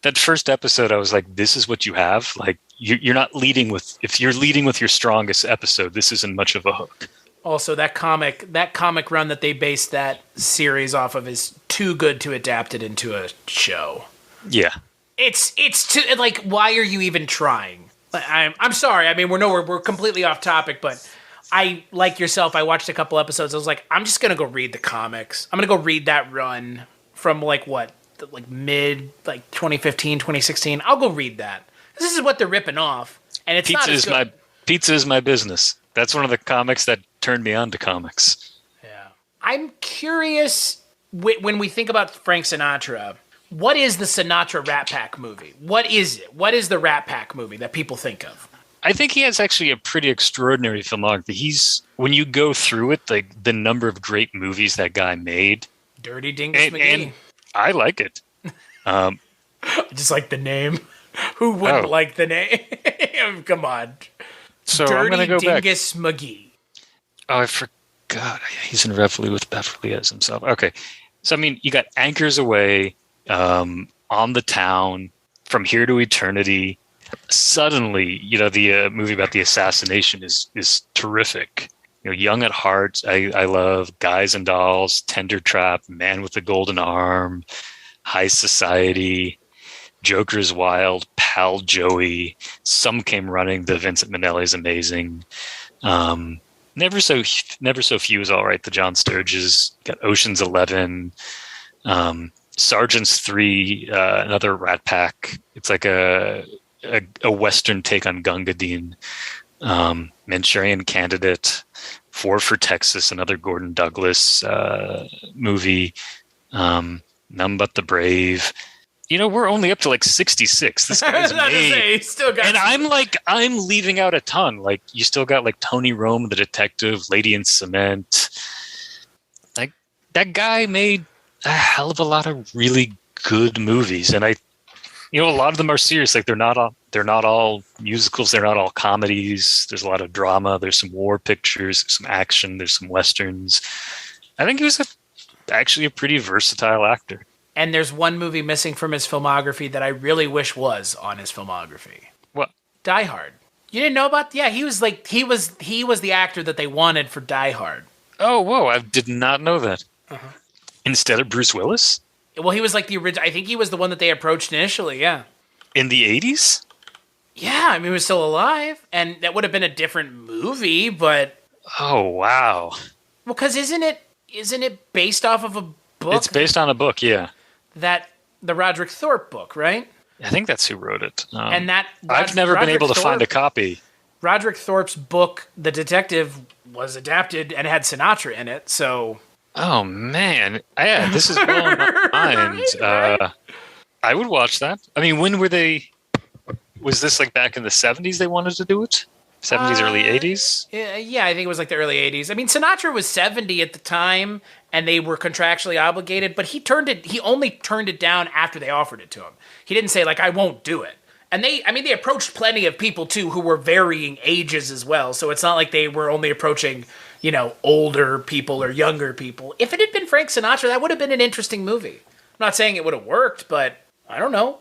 that first episode, I was like, this is what you have? You're not leading with... If you're leading with your strongest episode, this isn't much of a hook. Also, that comic run that they based that series off of is too good to adapt it into a show. Yeah. It's too... why are you even trying? I'm sorry. I mean, we're completely off topic, but I, like yourself, I watched a couple episodes. I was like, I'm just going to go read the comics. I'm going to go read that run from mid 2015, 2016. I'll go read that. This is what they're ripping off, and it's Pizza not as good. Pizza is my business. That's one of the comics that turned me on to comics. Yeah, I'm curious when we think about Frank Sinatra. What is the Sinatra Rat Pack movie? What is it? What is the Rat Pack movie that people think of? I think he has actually a pretty extraordinary filmography. When you go through it, the number of great movies that guy made. Dirty Dingus McGee. And I like it. I just like the name. Who wouldn't like the name? Come on. So Dirty I'm gonna go Dingus McGee. Oh, I forgot. He's in Reveille with Beverly as himself. Okay. So, I mean, you got Anchors Away, On the Town, From Here to Eternity. Suddenly, the movie about the assassination is terrific. Young at Heart, I love. Guys and Dolls, Tender Trap, Man with the Golden Arm, High Society, Joker's Wild, Pal Joey, Some Came Running, the Vincent Minnelli is amazing. Never So Few is all right. The John Sturges, got Ocean's 11, Sergeant's 3, another Rat Pack. It's like a Western take on Gunga Din. Manchurian Candidate, 4 for Texas, another Gordon Douglas movie. None But the Brave. We're only up to 66. This guy's made. Still got and I'm leaving out a ton. You still got Tony Rome, the detective, Lady in Cement. That guy made a hell of a lot of really good movies, and a lot of them are serious. They're not all musicals. They're not all comedies. There's a lot of drama. There's some war pictures. There's some action. There's some westerns. I think he was actually a pretty versatile actor. And there's one movie missing from his filmography that I really wish was on his filmography. What? Die Hard. You didn't know about? Yeah, he was the actor that they wanted for Die Hard. Oh, whoa! I did not know that. Uh-huh. Instead of Bruce Willis? Well, he was the original. I think he was the one that they approached initially. Yeah. In the 80s? Yeah, I mean, he was still alive, and that would have been a different movie, but. Oh wow! Well, because isn't it based off of a book? It's based on a book, yeah. The Roderick Thorpe book, right? I think that's who wrote it. And that I've never been able to find a copy. Roderick Thorpe's book, The Detective, was adapted and had Sinatra in it, so... Oh, man. Yeah, this is blowing my mind. Right. I would watch that. I mean, when were they... Was this like back in the 70s they wanted to do it? 70s, early 80s? Yeah, I think it was like the early 80s. I mean, Sinatra was 70 at the time, and they were contractually obligated, but he only turned it down after they offered it to him. He didn't say, like, I won't do it. And they approached plenty of people, too, who were varying ages as well, so it's not like they were only approaching, older people or younger people. If it had been Frank Sinatra, that would have been an interesting movie. I'm not saying it would have worked, but I don't know.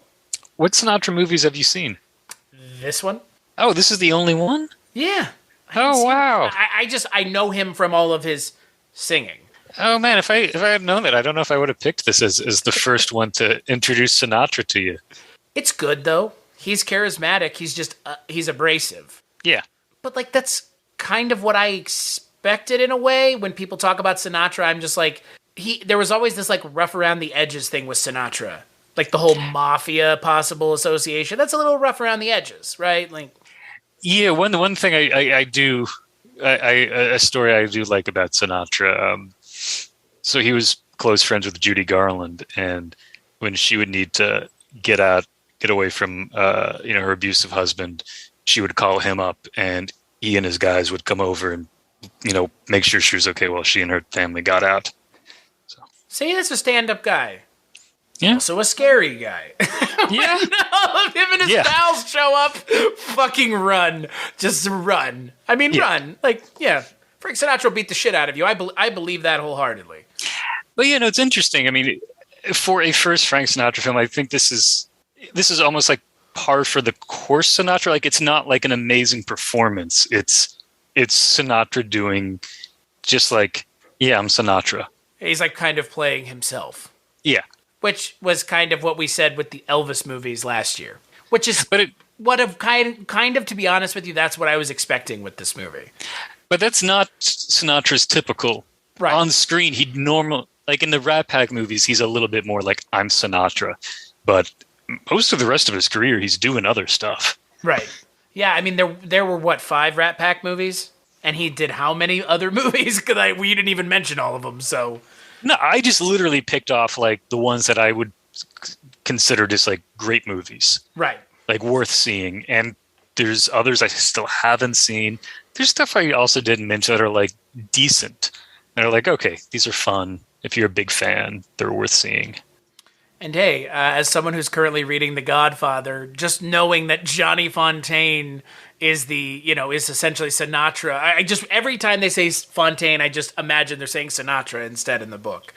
What Sinatra movies have you seen? This one? Oh, this is the only one? Yeah. Oh, wow. I know him from all of his singing. Oh, man, if I had known that, I don't know if I would have picked this as the first one to introduce Sinatra to you. It's good, though. He's charismatic. He's just, he's abrasive. Yeah. But, like, that's kind of what I expected in a way. When people talk about Sinatra, I'm just like, there was always this, like, rough around the edges thing with Sinatra. Like, the whole mafia possible association. That's a little rough around the edges, right? Like, yeah, one thing a story I do like about Sinatra. So he was close friends with Judy Garland, and when she would need to get away from her abusive husband, she would call him up, and he and his guys would come over and make sure she was okay while she and her family got out. So see, that's a stand-up guy. Yeah. Also a scary guy. Yeah. All of him and his pals show up, fucking run. Just run. I mean, run. Like, yeah. Frank Sinatra will beat the shit out of you. I believe that wholeheartedly. But, it's interesting. I mean, for a first Frank Sinatra film, I think this is almost like par for the course Sinatra. Like, it's not like an amazing performance. It's Sinatra doing just like, yeah, I'm Sinatra. He's like kind of playing himself. Yeah. Which was kind of what we said with the Elvis movies last year. Which is kind of, to be honest with you, that's what I was expecting with this movie. But that's not Sinatra's typical. Right. On screen, like in the Rat Pack movies, he's a little bit more like, I'm Sinatra. But most of the rest of his career, he's doing other stuff. Right. Yeah, I mean, there were, 5 Rat Pack movies? And he did how many other movies? Because we didn't even mention all of them, so... No, I just literally picked off like the ones that I would consider just like great movies. Right. Like worth seeing. And there's others I still haven't seen. There's stuff I also didn't mention that are like decent. They're like, okay, these are fun. If you're a big fan, they're worth seeing. And hey, as someone who's currently reading The Godfather, just knowing that Johnny Fontaine is is essentially Sinatra. I just, every time they say Fontaine, I just imagine they're saying Sinatra instead in the book.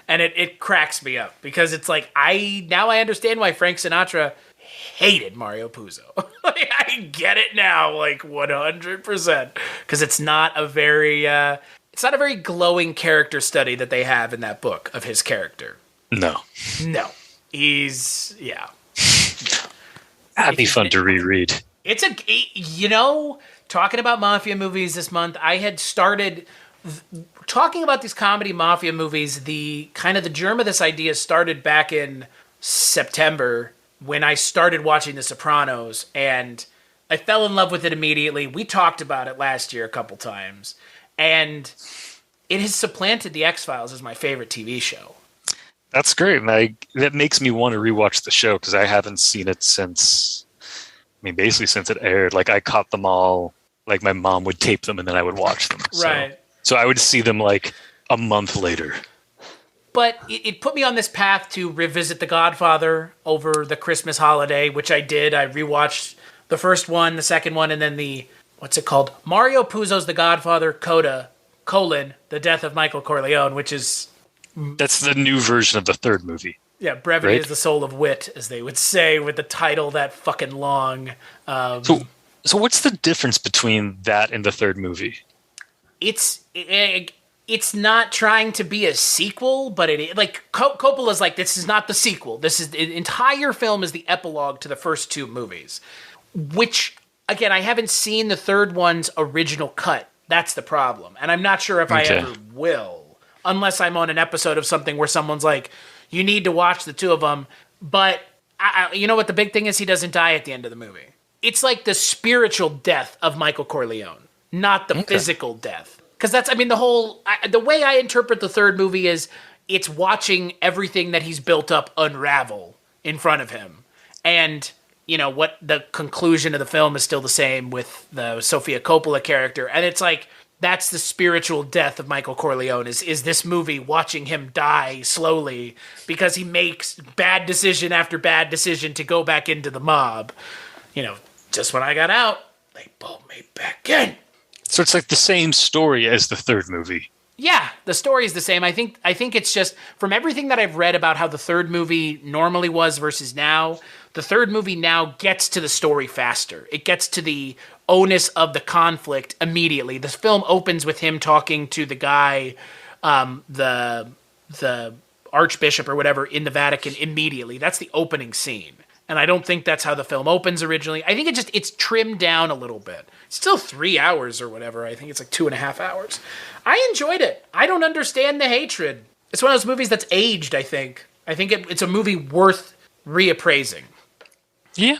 And it cracks me up because it's like, I understand why Frank Sinatra hated Mario Puzo. Like, I get it now, like 100%. Because it's not a very glowing character study that they have in that book of his character. No. He's, yeah. That'd be fun to reread. It's talking about mafia movies this month, I had started talking about these comedy mafia movies. The germ of this idea started back in September when I started watching The Sopranos, and I fell in love with it immediately. We talked about it last year a couple times, and it has supplanted The X-Files as my favorite TV show. That's great. And that makes me want to rewatch the show because I haven't seen it since it aired. Like, I caught them all. Like, my mom would tape them and then I would watch them. Right. So I would see them like a month later. But it put me on this path to revisit The Godfather over the Christmas holiday, which I did. I rewatched the first one, the second one, and then what's it called? Mario Puzo's The Godfather, Cullen, The Death of Michael Corleone, which is... That's the new version of the third movie. Yeah, brevity is the soul of wit, as they would say, with the title that fucking long. So what's the difference between that and the third movie? It's not trying to be a sequel, but Coppola's like, this is not the sequel. The entire film is the epilogue to the first 2 movies, which, again, I haven't seen the third one's original cut. That's the problem. And I'm not sure if I ever will. Unless I'm on an episode of something where someone's like, you need to watch the 2 of them. But you know what the big thing is? He doesn't die at the end of the movie. it's like the spiritual death of Michael Corleone, not the physical death. Because that's, I mean, the way I interpret the third movie is it's watching everything that he's built up unravel in front of him. And, you know, what the conclusion of the film is still the same with the Sofia Coppola character. And it's like, that's the spiritual death of Michael Corleone is this movie watching him die slowly because he makes bad decision after bad decision to go back into the mob. You know, just when I got out, they pulled me back in. So it's like the same story as the third movie. Yeah, the story is the same. I think it's just from everything that I've read about how the third movie normally was versus now, the third movie now gets to the story faster. It gets to the onus of the conflict immediately. This film opens with him talking to the guy, the archbishop or whatever in the Vatican immediately. That's the opening scene. And I don't think that's how the film opens originally. I think it's trimmed down a little bit. It's still 3 hours or whatever. I think it's like 2.5 hours. I enjoyed it. I don't understand the hatred. It's one of those movies that's aged, I think. I think it's a movie worth reappraising. Yeah.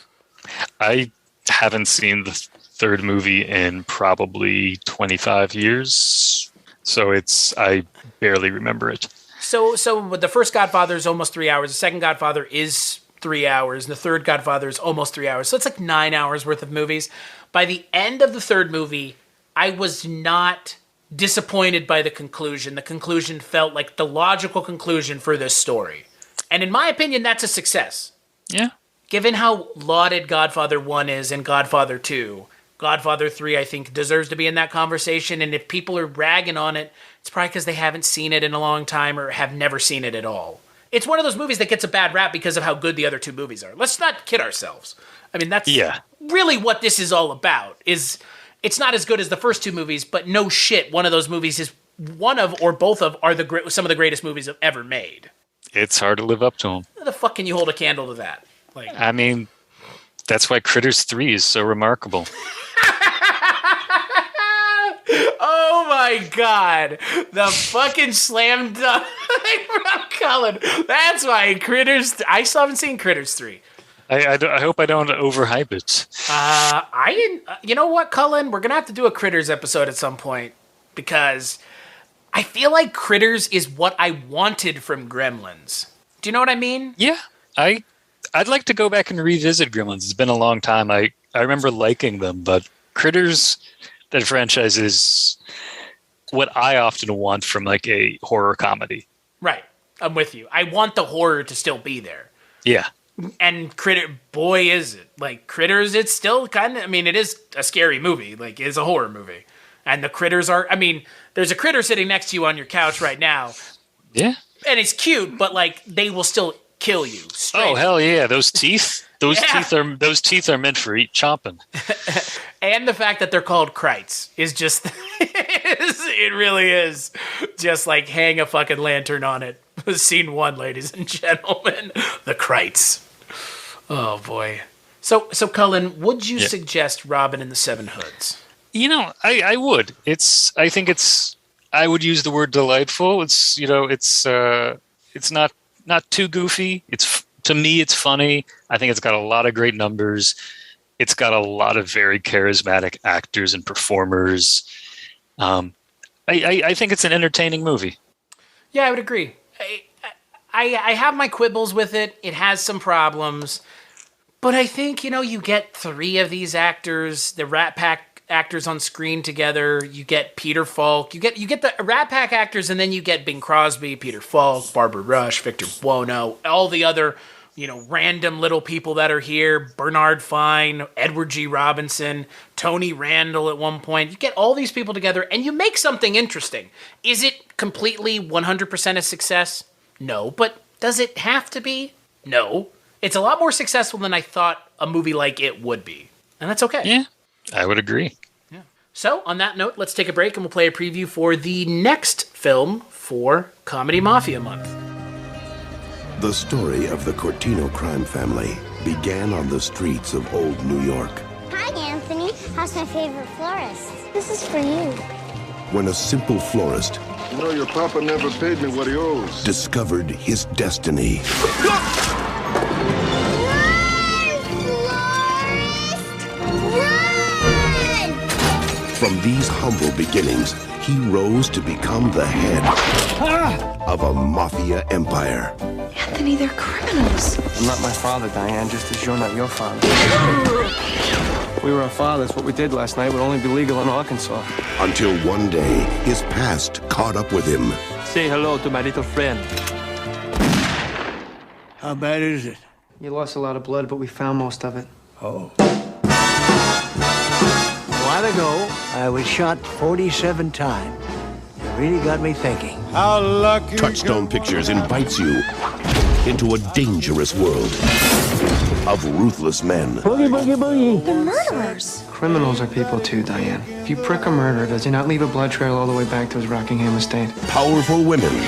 I haven't seen the third movie in probably 25 years. So I barely remember it. So the first Godfather is almost 3 hours. The second Godfather is 3 hours. And the third Godfather is almost 3 hours. So it's like 9 hours worth of movies. By the end of the third movie, I was not disappointed by the conclusion. The conclusion felt like the logical conclusion for this story. And in my opinion, that's a success. Yeah. Given how lauded Godfather 1 is and Godfather 2, Godfather 3, I think, deserves to be in that conversation. And if people are ragging on it, it's probably because they haven't seen it in a long time or have never seen it at all. It's one of those movies that gets a bad rap because of how good the other two movies are. Let's not kid ourselves. I mean, that's really what this is all about. It's not as good as the first two movies, but no shit, one of those movies is one of or both of are some of the greatest movies ever made. It's hard to live up to them. How the fuck can you hold a candle to that? Like, I mean, that's why Critters 3 is so remarkable. Oh my god, the fucking slam dunk from Cullen. That's why Critters. I still haven't seen Critters 3. I hope I don't overhype it. You know what, Cullen? We're gonna have to do a Critters episode at some point because I feel like Critters is what I wanted from Gremlins. Do you know what I mean? Yeah, I'd like to go back and revisit Gremlins. It's been a long time. I remember liking them, but Critters, that franchise, is what I often want from like a horror comedy. Right. I'm with you. I want the horror to still be there. Yeah. And boy, is it. Like, Critters, it's still kind of, I mean, it is a scary movie. Like, it's a horror movie. And the critters are, I mean, there's a critter sitting next to you on your couch right now. Yeah. And it's cute, but, like, they will still kill you. Oh, hell yeah. Those teeth. Those teeth are meant for chomping. And the fact that they're called Krites is just, it really is. Just like hang a fucking lantern on it. Scene 1, ladies and gentlemen. The Krites. Oh, boy. So Cullen, would you suggest Robin and the Seven Hoods? You know, I would. I would use the word delightful. It's not too goofy. To me, it's funny. I think it's got a lot of great numbers. It's got a lot of very charismatic actors and performers. I think it's an entertaining movie. Yeah, I would agree. I have my quibbles with it. It has some problems. But I think, you get 3 of these actors, the Rat Pack actors on screen together. You get Peter Falk. You get the Rat Pack actors, and then you get Bing Crosby, Peter Falk, Barbara Rush, Victor Buono, all the other, random little people that are here. Bernard Fine, Edward G. Robinson, Tony Randall at one point. You get all these people together, and you make something interesting. Is it completely 100% a success? No. But does it have to be? No. It's a lot more successful than I thought a movie like it would be. And that's okay. Yeah, I would agree. Yeah. So, on that note, let's take a break and we'll play a preview for the next film for Comedy Mafia Month. The story of the Cortino crime family began on the streets of old New York. Hi, Anthony. How's my favorite florist? This is for you. When a simple florist... your papa never paid me what he owes. ...discovered his destiny. From these humble beginnings, he rose to become the head of a mafia empire. Anthony, they're criminals. I'm not my father, Diane, just as you're not your father. If we were our fathers, what we did last night would only be legal in Arkansas. Until one day, his past caught up with him. Say hello to my little friend. How bad is it? You lost a lot of blood, but we found most of it. Oh. A while ago, I was shot 47 times. It really got me thinking. How lucky. Touchstone Pictures invites you into a dangerous world of ruthless men. Boogie, boogie, boogie. They're murderers. Criminals are people too, Diane. If you prick a murderer, does he not leave a blood trail all the way back to his Rockingham estate? Powerful women.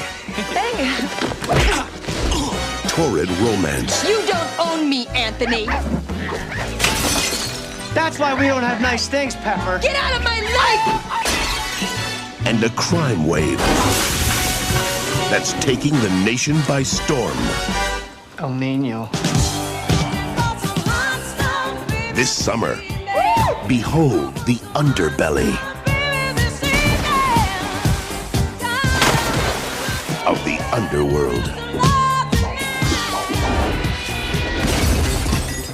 Bang! Torrid romance. You don't own me, Anthony. That's why we don't have nice things, Pepper. Get out of my life! And a crime wave that's taking the nation by storm. El Nino. This summer, behold the underbelly of the underworld.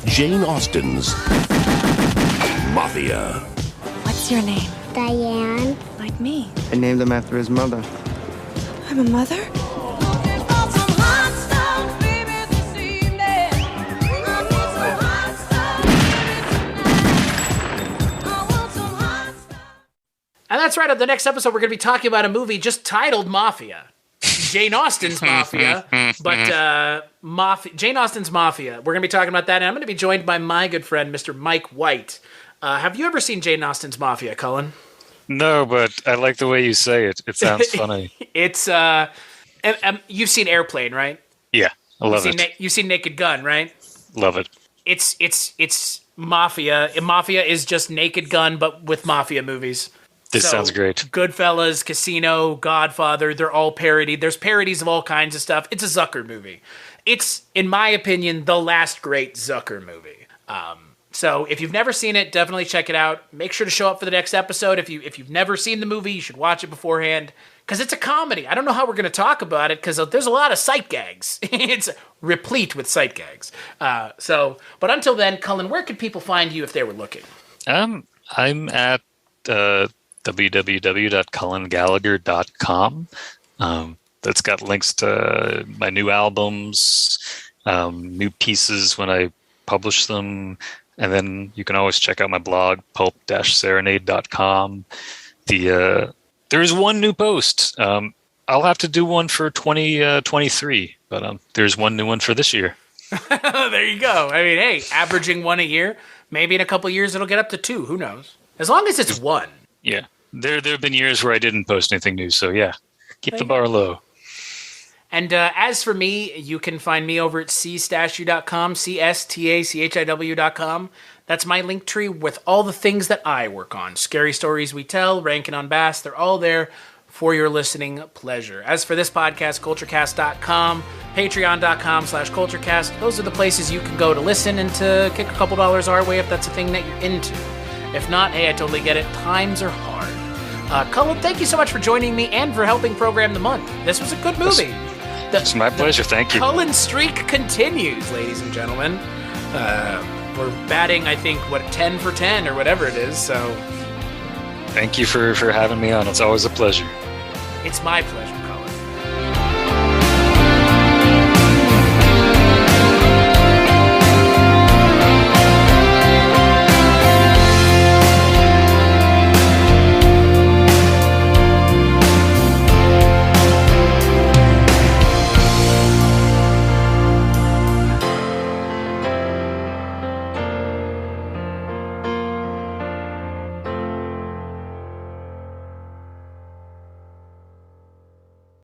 Jane Austen's Mafia. What's your name? Diane. Like me. I named him after his mother. I'm a mother? And that's right, on the next episode, we're going to be talking about a movie just titled Mafia. Jane Austen's Mafia, but Jane Austen's Mafia. We're going to be talking about that, and I'm going to be joined by my good friend, Mr. Mike White. Have you ever seen Jane Austen's Mafia, Cullen? No, but I like the way you say it. It sounds funny. It's, you've seen Airplane, right? Yeah, I love it. You've seen Naked Gun, right? Love it. It's Mafia. Mafia is just Naked Gun, but with Mafia movies. This sounds great. Goodfellas, Casino, Godfather, they're all parodied. There's parodies of all kinds of stuff. It's a Zucker movie. It's, in my opinion, the last great Zucker movie. So if you've never seen it, definitely check it out. Make sure to show up for the next episode. If you've never seen the movie, you should watch it beforehand. Because it's a comedy. I don't know how we're going to talk about it, because there's a lot of sight gags. It's replete with sight gags. But until then, Cullen, where could people find you if they were looking? I'm at www.cullengallagher.com. That's got links to my new albums, new pieces when I publish them, and then you can always check out my blog, pulp-serenade.com. There's one new post. I'll have to do one for 2023, but there's one new one for this year. There you go. I mean, hey, averaging one a year. Maybe in a couple years it'll get up to 2. Who knows? As long as it's 1. Yeah. There have been years where I didn't post anything new, so yeah. Keep the bar low. And as for me, you can find me over at cstachiw.com, cstachiw.com. That's my link tree with all the things that I work on. Scary Stories We Tell, Rankin' on Bass, they're all there for your listening pleasure. As for this podcast, Kulturecast.com, patreon.com/Kulturecast. Those are the places you can go to listen and to kick a couple dollars our way if that's a thing that you're into. If not, hey, I totally get it. Times are hard. Cullen, thank you so much for joining me and for helping program the month. This was a good movie. It's my pleasure. Thank you. Cullen streak continues, ladies and gentlemen. We're batting, I think, 10 for 10 or whatever it is. So, thank you for having me on. It's always a pleasure. It's my pleasure.